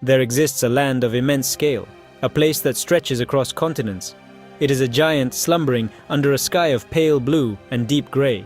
There exists a land of immense scale, a place that stretches across continents. It is a giant slumbering under a sky of pale blue and deep gray.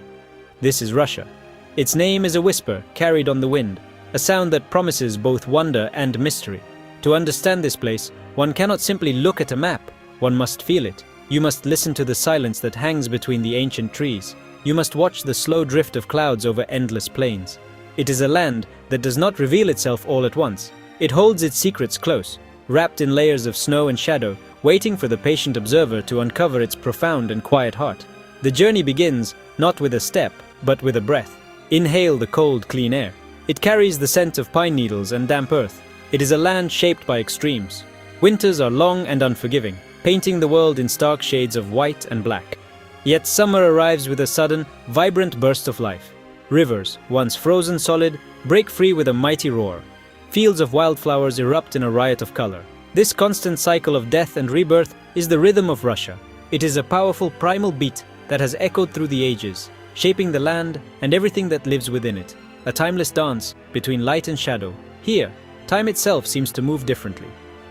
This is Russia. Its name is a whisper carried on the wind, a sound that promises both wonder and mystery. To understand this place, one cannot simply look at a map, one must feel it. You must listen to the silence that hangs between the ancient trees. You must watch the slow drift of clouds over endless plains. It is a land that does not reveal itself all at once. It holds its secrets close, wrapped in layers of snow and shadow, waiting for the patient observer to uncover its profound and quiet heart. The journey begins not with a step, but with a breath. Inhale the cold, clean air. It carries the scent of pine needles and damp earth. It is a land shaped by extremes. Winters are long and unforgiving, painting the world in stark shades of white and black. Yet summer arrives with a sudden, vibrant burst of life. Rivers, once frozen solid, break free with a mighty roar. Fields of wildflowers erupt in a riot of color. This constant cycle of death and rebirth is the rhythm of Russia. It is a powerful primal beat that has echoed through the ages, shaping the land and everything that lives within it. A timeless dance between light and shadow. Here, time itself seems to move differently.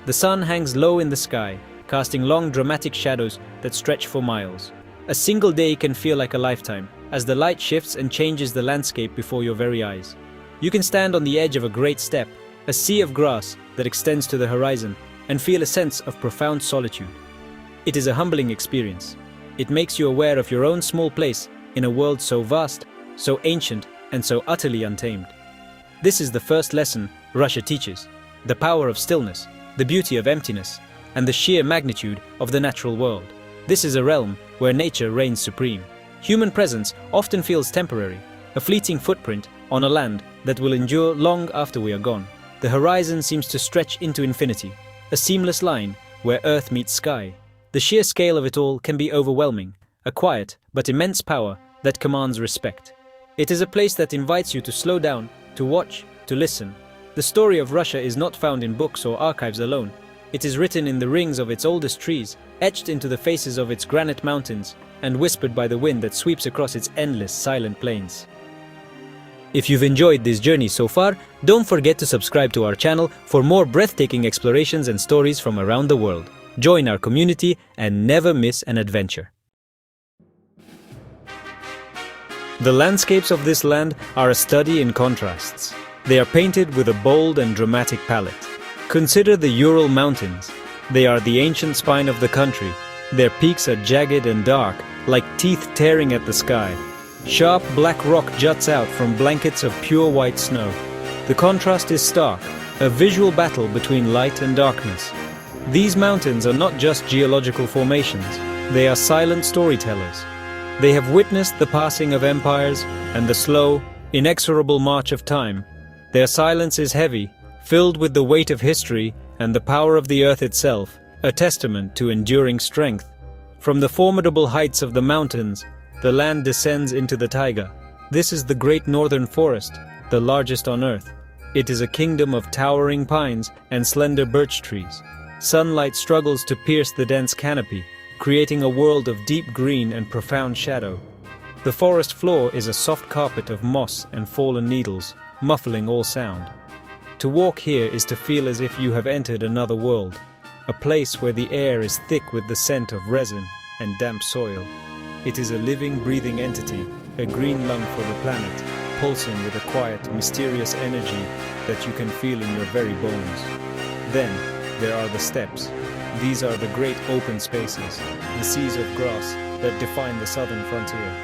The sun hangs low in the sky, casting long dramatic shadows that stretch for miles. A single day can feel like a lifetime, as the light shifts and changes the landscape before your very eyes. You can stand on the edge of a great steppe, a sea of grass that extends to the horizon, and feel a sense of profound solitude. It is a humbling experience. It makes you aware of your own small place in a world so vast, so ancient, and so utterly untamed. This is the first lesson Russia teaches: the power of stillness, the beauty of emptiness, and the sheer magnitude of the natural world. This is a realm where nature reigns supreme. Human presence often feels temporary, a fleeting footprint on a land that will endure long after we are gone. The horizon seems to stretch into infinity, a seamless line where earth meets sky. The sheer scale of it all can be overwhelming, a quiet but immense power that commands respect. It is a place that invites you to slow down, to watch, to listen. The story of Russia is not found in books or archives alone. It is written in the rings of its oldest trees, etched into the faces of its granite mountains, and whispered by the wind that sweeps across its endless, silent plains. If you've enjoyed this journey so far, don't forget to subscribe to our channel for more breathtaking explorations and stories from around the world. Join our community and never miss an adventure. The landscapes of this land are a study in contrasts. They are painted with a bold and dramatic palette. Consider the Ural Mountains. They are the ancient spine of the country. Their peaks are jagged and dark, like teeth tearing at the sky. Sharp black rock juts out from blankets of pure white snow. The contrast is stark, a visual battle between light and darkness. These mountains are not just geological formations, they are silent storytellers. They have witnessed the passing of empires and the slow, inexorable march of time. Their silence is heavy, filled with the weight of history and the power of the earth itself, a testament to enduring strength. From the formidable heights of the mountains, the land descends into the taiga. This is the great northern forest, the largest on earth. It is a kingdom of towering pines and slender birch trees. Sunlight struggles to pierce the dense canopy, creating a world of deep green and profound shadow. The forest floor is a soft carpet of moss and fallen needles, muffling all sound. To walk here is to feel as if you have entered another world, a place where the air is thick with the scent of resin and damp soil. It is a living, breathing entity, a green lung for the planet, pulsing with a quiet, mysterious energy that you can feel in your very bones. Then, there are the steppes. These are the great open spaces, the seas of grass that define the southern frontier.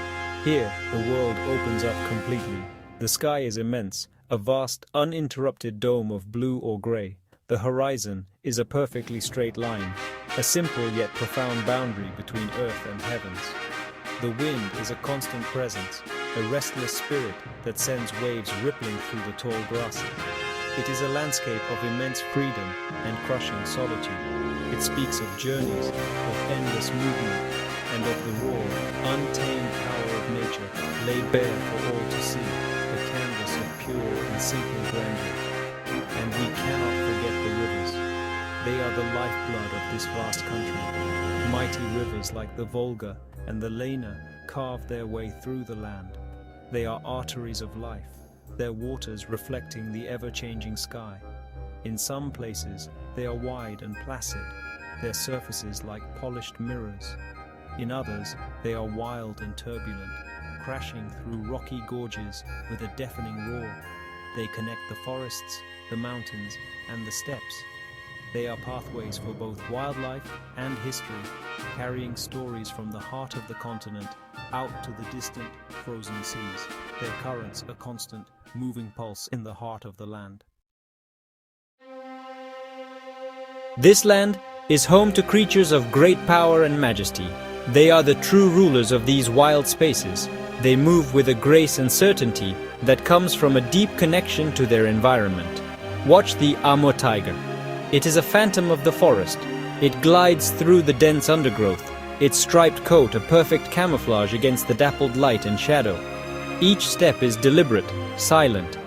Here, the world opens up completely. The sky is immense, a vast, uninterrupted dome of blue or gray. The horizon is a perfectly straight line, a simple yet profound boundary between earth and heavens. The wind is a constant presence, a restless spirit that sends waves rippling through the tall grasses. It is a landscape of immense freedom and crushing solitude. It speaks of journeys, of endless movement, and of the raw, untamed power of nature laid bare for all to see, a canvas of pure and simple grandeur. And we cannot forget the rivers. They are the lifeblood of this vast country. Mighty rivers like the Volga and the Lena carve their way through the land. They are arteries of life, their waters reflecting the ever-changing sky. In some places, they are wide and placid, their surfaces like polished mirrors. In others, they are wild and turbulent, crashing through rocky gorges with a deafening roar. They connect the forests, the mountains, and the steppes. They are pathways for both wildlife and history, carrying stories from the heart of the continent out to the distant, frozen seas. Their currents a constant, moving pulse in the heart of the land. This land is home to creatures of great power and majesty. They are the true rulers of these wild spaces. They move with a grace and certainty that comes from a deep connection to their environment. Watch the Amur tiger. It is a phantom of the forest. It glides through the dense undergrowth, its striped coat a perfect camouflage against the dappled light and shadow. Each step is deliberate, silent.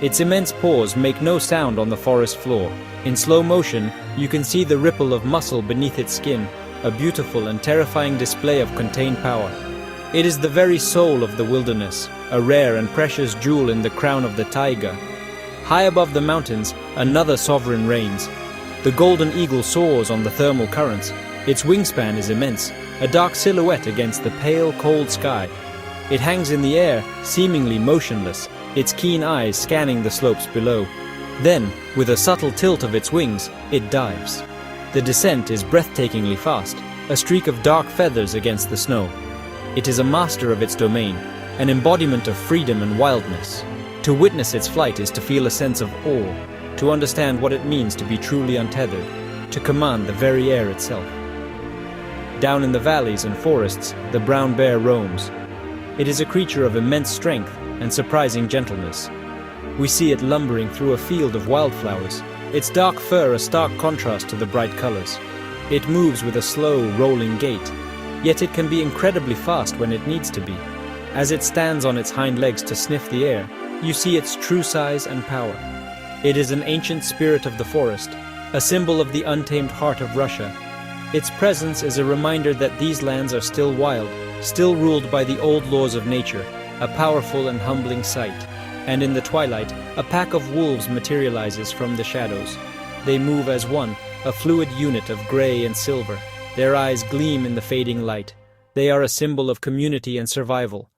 Its immense paws make no sound on the forest floor. In slow motion, you can see the ripple of muscle beneath its skin, a beautiful and terrifying display of contained power. It is the very soul of the wilderness, a rare and precious jewel in the crown of the taiga. High above the mountains, another sovereign reigns. The golden eagle soars on the thermal currents. Its wingspan is immense, a dark silhouette against the pale, cold sky. It hangs in the air, seemingly motionless, its keen eyes scanning the slopes below. Then, with a subtle tilt of its wings, it dives. The descent is breathtakingly fast, a streak of dark feathers against the snow. It is a master of its domain, an embodiment of freedom and wildness. To witness its flight is to feel a sense of awe, to understand what it means to be truly untethered, to command the very air itself. Down in the valleys and forests, the brown bear roams. It is a creature of immense strength and surprising gentleness. We see it lumbering through a field of wildflowers, its dark fur a stark contrast to the bright colors. It moves with a slow, rolling gait, yet it can be incredibly fast when it needs to be. As it stands on its hind legs to sniff the air, you see its true size and power. It is an ancient spirit of the forest, a symbol of the untamed heart of Russia. Its presence is a reminder that these lands are still wild, still ruled by the old laws of nature, a powerful and humbling sight. And in the twilight, a pack of wolves materializes from the shadows. They move as one, a fluid unit of gray and silver. Their eyes gleam in the fading light. They are a symbol of community and survival.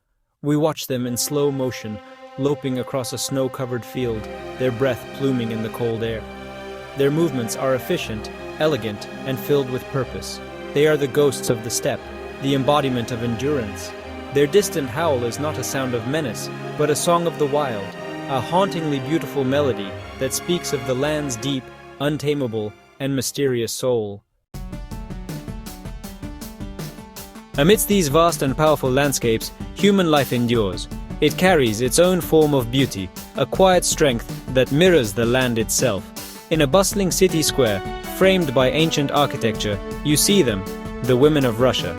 We watch them in slow motion, loping across a snow-covered field, their breath pluming in the cold air. Their movements are efficient, elegant, and filled with purpose. They are the ghosts of the steppe, the embodiment of endurance. Their distant howl is not a sound of menace, but a song of the wild, a hauntingly beautiful melody that speaks of the land's deep, untamable, and mysterious soul. Amidst these vast and powerful landscapes, human life endures. It carries its own form of beauty, a quiet strength that mirrors the land itself. In a bustling city square, framed by ancient architecture, you see them, the women of Russia.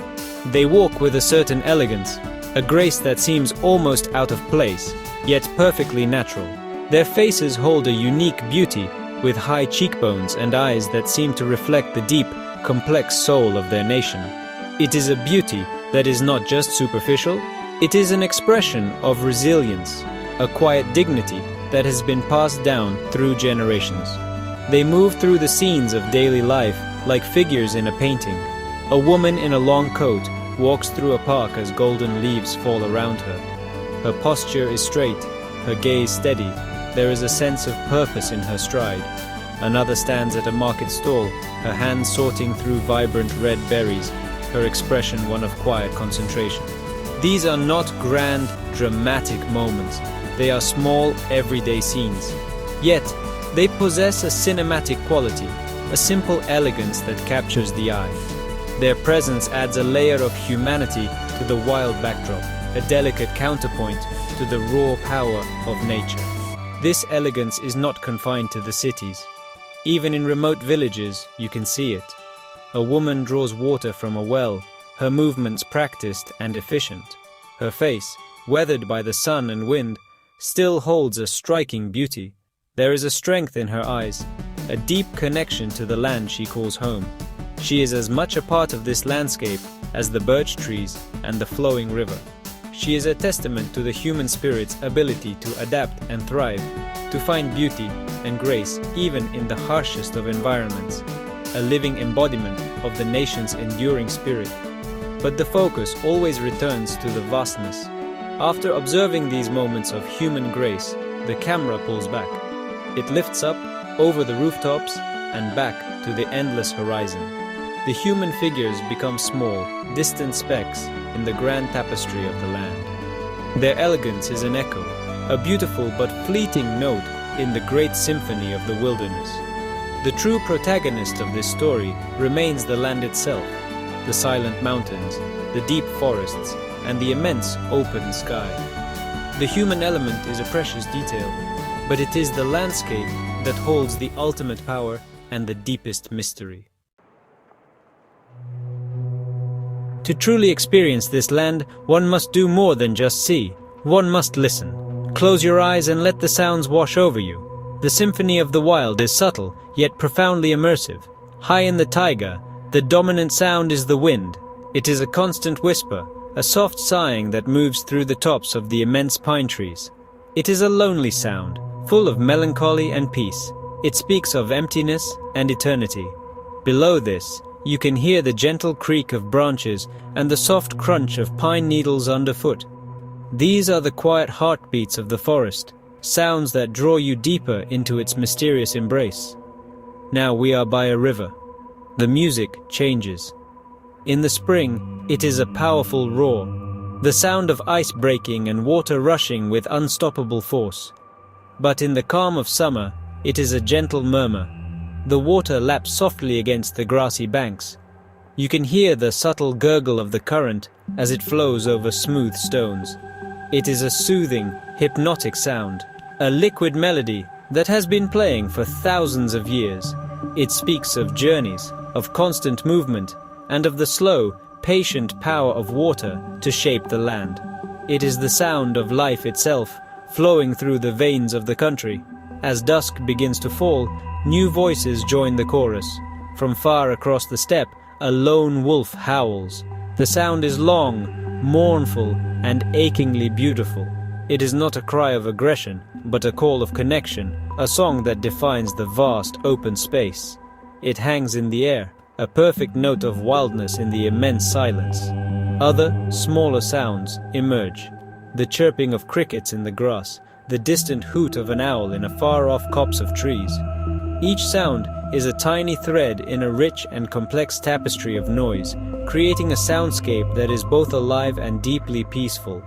They walk with a certain elegance, a grace that seems almost out of place, yet perfectly natural. Their faces hold a unique beauty, with high cheekbones and eyes that seem to reflect the deep, complex soul of their nation. It is a beauty that is not just superficial, it is an expression of resilience, a quiet dignity that has been passed down through generations. They move through the scenes of daily life like figures in a painting. A woman in a long coat walks through a park as golden leaves fall around her. Her posture is straight, her gaze steady. There is a sense of purpose in her stride. Another stands at a market stall, her hands sorting through vibrant red berries, her expression one of quiet concentration. These are not grand, dramatic moments. They are small, everyday scenes. Yet, they possess a cinematic quality, a simple elegance that captures the eye. Their presence adds a layer of humanity to the wild backdrop, a delicate counterpoint to the raw power of nature. This elegance is not confined to the cities. Even in remote villages, you can see it. A woman draws water from a well, her movements practiced and efficient. Her face, weathered by the sun and wind, still holds a striking beauty. There is a strength in her eyes, a deep connection to the land she calls home. She is as much a part of this landscape as the birch trees and the flowing river. She is a testament to the human spirit's ability to adapt and thrive, to find beauty and grace even in the harshest of environments, a living embodiment of the nation's enduring spirit. But the focus always returns to the vastness. After observing these moments of human grace, the camera pulls back. It lifts up over the rooftops and back to the endless horizon. The human figures become small, distant specks in the grand tapestry of the land. Their elegance is an echo, a beautiful but fleeting note in the great symphony of the wilderness. The true protagonist of this story remains the land itself, the silent mountains, the deep forests, and the immense open sky. The human element is a precious detail, but it is the landscape that holds the ultimate power and the deepest mystery. To truly experience this land, one must do more than just see. One must listen. Close your eyes and let the sounds wash over you. The symphony of the wild is subtle, yet profoundly immersive. High in the taiga, the dominant sound is the wind. It is a constant whisper, a soft sighing that moves through the tops of the immense pine trees. It is a lonely sound, full of melancholy and peace. It speaks of emptiness and eternity. Below this, you can hear the gentle creak of branches and the soft crunch of pine needles underfoot. These are the quiet heartbeats of the forest, sounds that draw you deeper into its mysterious embrace. Now we are by a river. The music changes. In the spring, it is a powerful roar, the sound of ice breaking and water rushing with unstoppable force. But in the calm of summer, it is a gentle murmur. The water laps softly against the grassy banks. You can hear the subtle gurgle of the current as it flows over smooth stones. It is a soothing, hypnotic sound, a liquid melody that has been playing for thousands of years. It speaks of journeys, of constant movement, and of the slow, patient power of water to shape the land. It is the sound of life itself, flowing through the veins of the country. As dusk begins to fall, new voices join the chorus. From far across the steppe, a lone wolf howls. The sound is long, mournful, and achingly beautiful. It is not a cry of aggression, but a call of connection, a song that defines the vast open space. It hangs in the air, a perfect note of wildness in the immense silence. Other, smaller sounds emerge. The chirping of crickets in the grass, the distant hoot of an owl in a far-off copse of trees. Each sound is a tiny thread in a rich and complex tapestry of noise, creating a soundscape that is both alive and deeply peaceful.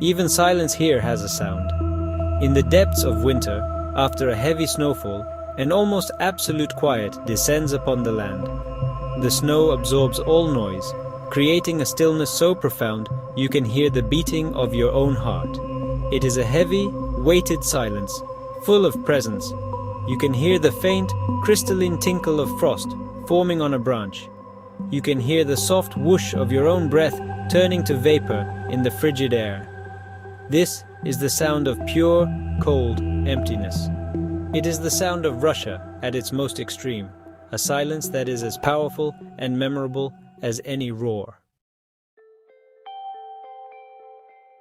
Even silence here has a sound. In the depths of winter, after a heavy snowfall, an almost absolute quiet descends upon the land. The snow absorbs all noise, creating a stillness so profound you can hear the beating of your own heart. It is a heavy, weighted silence, full of presence. You can hear the faint, crystalline tinkle of frost forming on a branch. You can hear the soft whoosh of your own breath turning to vapor in the frigid air. This is the sound of pure, cold emptiness. It is the sound of Russia at its most extreme, a silence that is as powerful and memorable as any roar.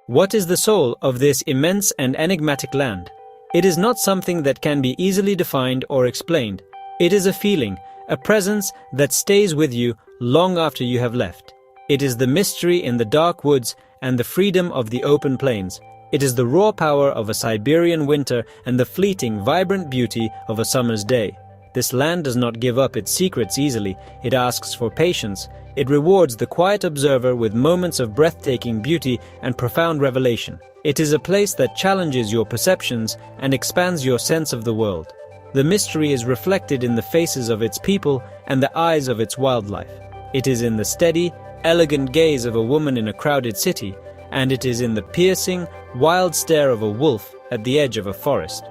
What is the soul of this immense and enigmatic land? It is not something that can be easily defined or explained. It is a feeling, a presence that stays with you long after you have left. It is the mystery in the dark woods and the freedom of the open plains. It is the raw power of a Siberian winter and the fleeting, vibrant beauty of a summer's day. This land does not give up its secrets easily. It asks for patience. It rewards the quiet observer with moments of breathtaking beauty and profound revelation. It is a place that challenges your perceptions and expands your sense of the world. The mystery is reflected in the faces of its people and the eyes of its wildlife. It is in the steady, elegant gaze of a woman in a crowded city, and it is in the piercing, wild stare of a wolf at the edge of a forest.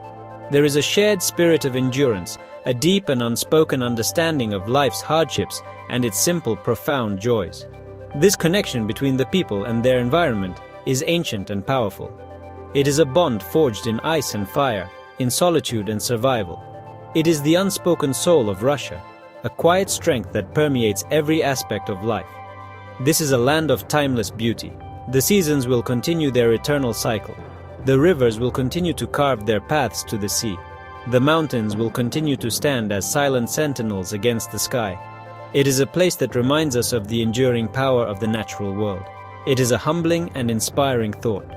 There is a shared spirit of endurance, a deep and unspoken understanding of life's hardships and its simple, profound joys. This connection between the people and their environment is ancient and powerful. It is a bond forged in ice and fire, in solitude and survival. It is the unspoken soul of Russia, a quiet strength that permeates every aspect of life. This is a land of timeless beauty. The seasons will continue their eternal cycle. The rivers will continue to carve their paths to the sea. The mountains will continue to stand as silent sentinels against the sky. It is a place that reminds us of the enduring power of the natural world. It is a humbling and inspiring thought.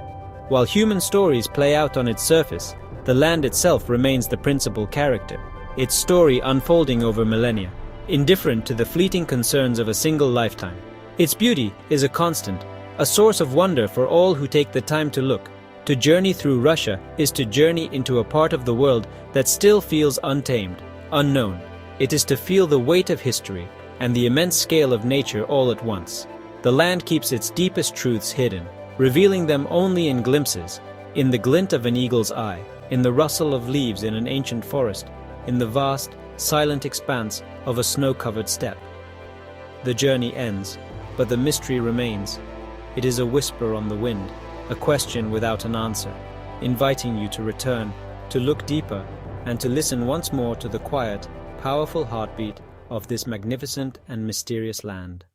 While human stories play out on its surface, the land itself remains the principal character, its story unfolding over millennia, indifferent to the fleeting concerns of a single lifetime. Its beauty is a constant, a source of wonder for all who take the time to look. To journey through Russia is to journey into a part of the world that still feels untamed, unknown. It is to feel the weight of history and the immense scale of nature all at once. The land keeps its deepest truths hidden, revealing them only in glimpses, in the glint of an eagle's eye, in the rustle of leaves in an ancient forest, in the vast, silent expanse of a snow-covered steppe. The journey ends, but the mystery remains. It is a whisper on the wind, a question without an answer, inviting you to return, to look deeper, and to listen once more to the quiet, powerful heartbeat of this magnificent and mysterious land.